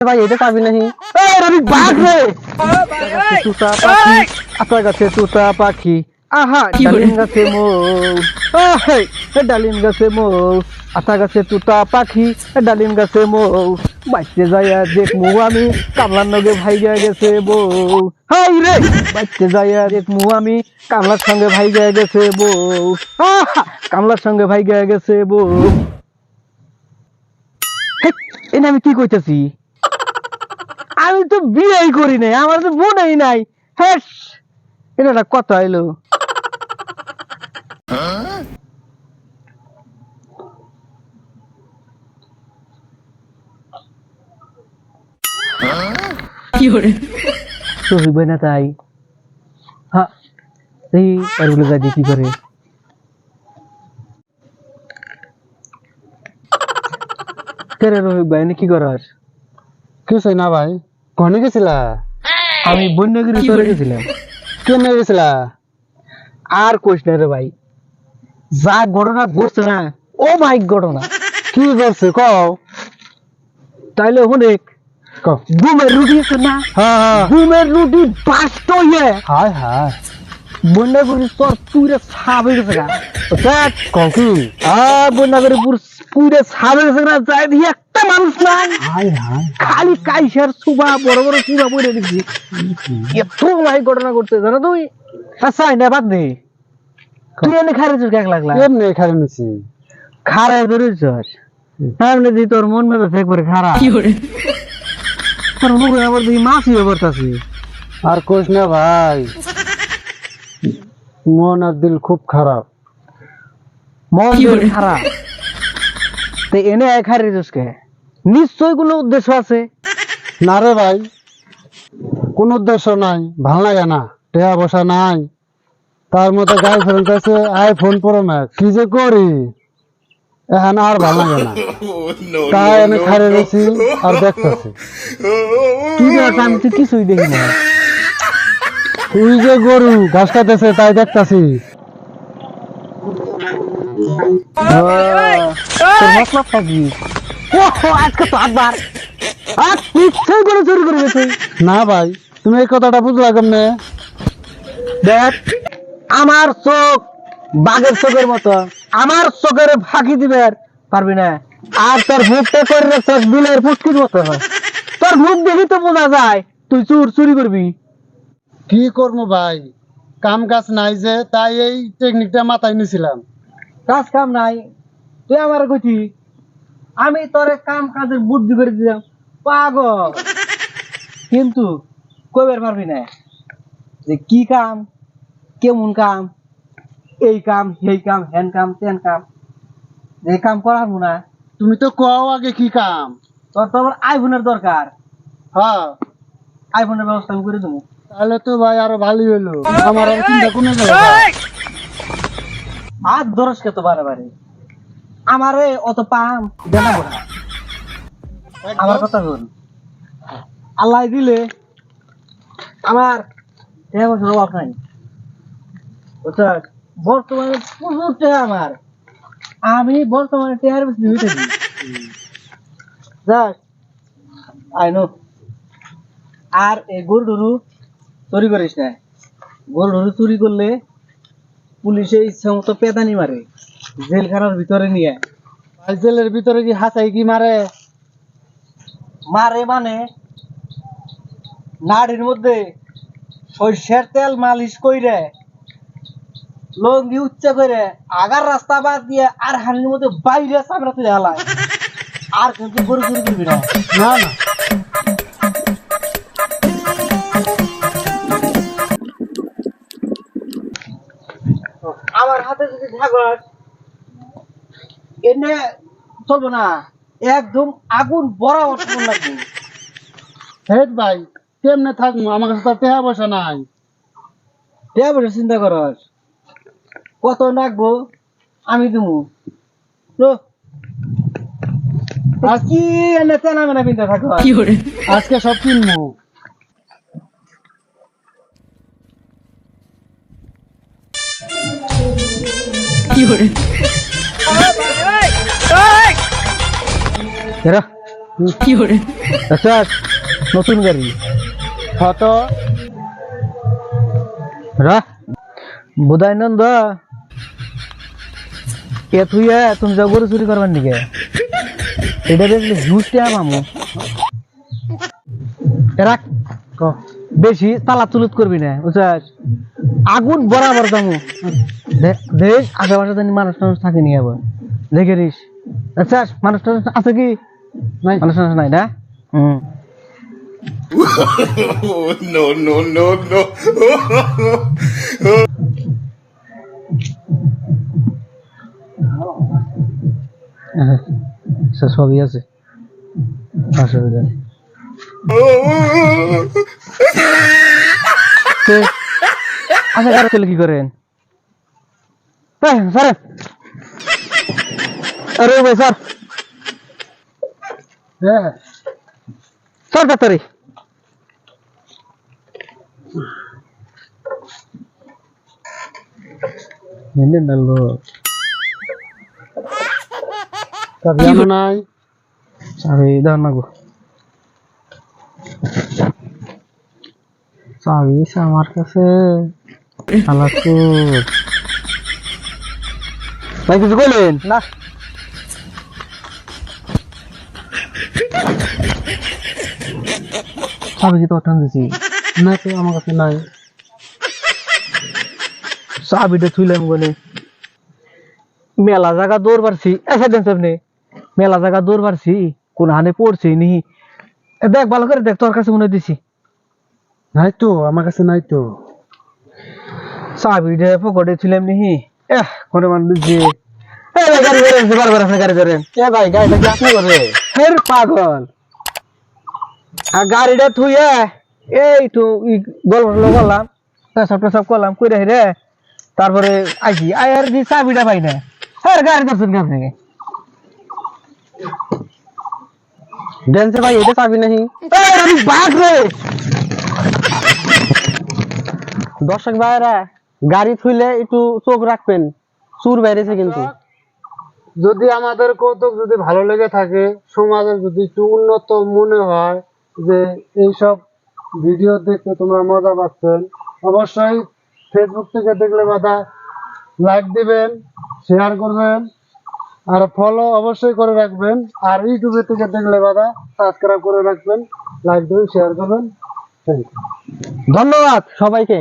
ভাই এটা পাবি নাহি এই রবি বাঘ রে তুতা পাখি আতা গাছে তুতা পাখি আহা ডালিম গাছে মৌ এই ডালিম গাছে মৌ আতা গাছে তুতা পাখি ডালিম গাছে মৌ বাইতে যাইয়া দেখমু আমি কামলার নগে ভাইগা গেছে বউ হাই রে বাইতে যাইয়া দেখমু আমি কামলার সঙ্গে ভাইগা গেছে বউ আহা কামলার সঙ্গে ভাইগা গেছে বউ এনে আমি কি কইতাছি আমি তো বিয়েই করি নাই আমার তো বোনই নাই হ্যাঁ এটা কথা হইলো কি হরে তো হইবে না তাই হ্যাঁ এই আরগুলো গাজি কি করে কেরে রহিব ভাই কি করাস কিছু না ভাই কনে গেছিলা? আমি বন্যগিরি চলে গেছিলাম। কেন গেছিলা? আর কইস না রে ভাই, যা ঘটনা ঘটছে না ও মাই ঘটনা। কি করছে কও? তাইলে অনেক ঘুমের রুটি আছে না, ঘুমের রুটি বাস্ট হয়ে হায় হায় বন্যাগুড়ি তোর পুরে ছাপ হয়ে গেছে গা ককি বন্যাগুড়ি পুরে ছাপ হয়ে গেছে না, যাই দিয়ে একটা মানুষ নাই, খালি কাইসার সুবা বড় বড় সুবা পড়ে দিচ্ছি। এত ভাই ঘটনা ঘটছে জানো তুই? আচ্ছা না বাদ দে, তুই এনে খারেছিস কেক লাগলা? এমনি খারে নিছি। খারায় ধরেছিস সামনে দিয়ে তোর মন মেজাজ একবারে খারাপ। তোর মুখে আবার তুই মাছি ব্যাপারটাছি। আর কোস না ভাই, মন আর দিল খুব খারাপ। মন দিল খারাপ তো এনে এক হারিয়েছিস কে? নিশ্চয় কোনো উদ্দেশ্য আছে। না রে ভাই, কোন উদ্দেশ্য নাই, ভাল লাগে না, টেয়া বসা নাই, তার মধ্যে গার্লফ্রেন্ড আছে আইফোন প্রো ম্যাক্স, কি যে করি এখন আর ভাল লাগে না, তাই আমি খারে রয়েছি আর দেখতেছি। কি দেখ আমি তো কিছুই দেখি না। তুই যে গরু ঘাস খাইতেছে তাই দেখতেছি। আজকে তো আবার নিশ্চয় করে চুরি করে গেছে। না ভাই, তুমি এই কথাটা বুঝলা কেমনে? দেখ আমার চোখ বাঘের চোখের মতো, আমার চোখের ফাঁকি দিবে পারবি না। আর তোর মুখটা করে রাখছিস বিলের পুষ্টির মতো, তোর মুখ দেখি তো বোঝা যায় তুই চুরি করবি। কি করবো ভাই, কাম কাজ নাই যে, তাই এই টেকনিকটা মাথায় নিছিলাম। কাজ কাম নাই তুই আমার কইছি, আমি তোরে কাম কাজের বুদ্ধি করে দিলাম পাগল, কিন্তু কইবার পারবি না যে কি কাম কেমন কাম, এই কাম সেই কাম হ্যান কাম তেন কাম, যে কাম করাবো না। তুমি তো কও আগে কি কাম। তোর তো আবার আইফোনের দরকার, হ্যাঁ আইফোনের ব্যবস্থা আমি করে দেবো। তাহলে তো ভাই আরো ভালোই হলো, আমার আর চিন্তা কমে গেল। আর ধরস কে তো বারে বারে আমারে অত পাম জানাবো না। আমার কথা শোন, আল্লাহ দিলে আমার টাকা পয়সার অভাব নাই, বুঝছস? বর্তমানে প্রচুর টাকা আমার, আমি বর্তমানে টাকার বেশি হইতেছি। যাক আইনো, আর এই গরু টরু চুরি করিস না। গরু টরু চুরি করলে পুলিশে ইচ্ছা মতো পেদানি মারে, জেলখানার ভিতরে নিয়ে। ভাই জেলের ভিতরে কি হাসাই কি মারে? মারে মানে নাড়ির মধ্যে সরষের তেল মালিশ কইরে লঙ্গি উচ্চ করে আগার রাস্তা বাদ দিয়ে আর হানির মধ্যে বাইরে চামড়া তুলে হালায়। আর কিন্তু গরু চুরি করবি না। না না, আমার হাতে যদি থাকস এনে চলবো না, একদম আগুন বড় অর্থন লাগবে। হেড ভাই কেমনে থাকবো, আমার কাছে তো টাকা পয়সা নাই। এবারে চিন্তা করস কত লাগবো আমি দেবো। কি এনে চেনা মেনা পিনতে থাকো, আজকে সব কিনবো। আচ্ছা নতুন গাড়ি কত রা বোধাই নন্দ এ তুই তুমি যা গরু চুরি করবার নিকে এটা দেখলে হিউজ টিয়া মামু এরা বেশি তালা তুলুত করবি না বুঝছিস আগুন বরাবর দামু দেখ আশেপাশে জানি মানুষ টানুষ থাকেনি আবার দেখে রিস আচ্ছা মানুষ টানুষ আছে কি নাই মানুষ টানুষ নাই না হুম No, no, no, no. সবই আছে অসুবিধা নেই আচ্ছা কারো চলে কি করেন স্যার আরে ভাই স্যার হ্যাঁ স্যার তাড়াতাড়ি চাবি আনো নাই চাবি দাও না গো চাবি আমার কাছে ভাই কিছু বললেন না চাবি কি তো টান দিছি না তো আমার কাছে নাই চাবিটা থুইলাম বলে মেলা জায়গা দৌড় পারছি এসে দেন সামনে মেলা জায়গা দৌড় পারছি কোন হানে পড়ছি নি দেখ ভালো করে দেখ তোর কাছে মনে হয় দিছি নাই তো আমার কাছে নাই তো চাবিটা পকেটে ছিলাম নি কোনো মানুষ যে গাড়ি ধরেন বারবার আপনি গাড়ি ধরেন ভাই গাড়িটা কি আপনি করে ফের পাগল আর গাড়িটা থুইয়া এই তো গল্প করলাম সব করলাম কই রে তারপরে আইছি আর যে চাবিটা পাই না হ্যাঁ গাড়ি ধরছেন কি আপনাকে ডেন্সে ভাই এটা চাবি নাহি আমি বাঘ রে দর্শক ভাইরা গাড়ি থুইলে একটু চোখ রাখবেন চুর বেড়েছে কিন্তু যদি আমাদের কৌতুক যদি ভালো লেগে থাকে সমাজের যদি একটু উন্নত মনে হয় যে এইসব ভিডিও দেখতে তোমরা মজা পাচ্ছেন অবশ্যই ফেসবুক থেকে দেখলে বাধা লাইক দিবেন শেয়ার করবেন আর ফলো অবশ্যই করে রাখবেন আর ইউটিউবে থেকে দেখলে বাধা সাবস্ক্রাইব করে রাখবেন লাইক দিবেন শেয়ার করবেন ধন্যবাদ সবাইকে।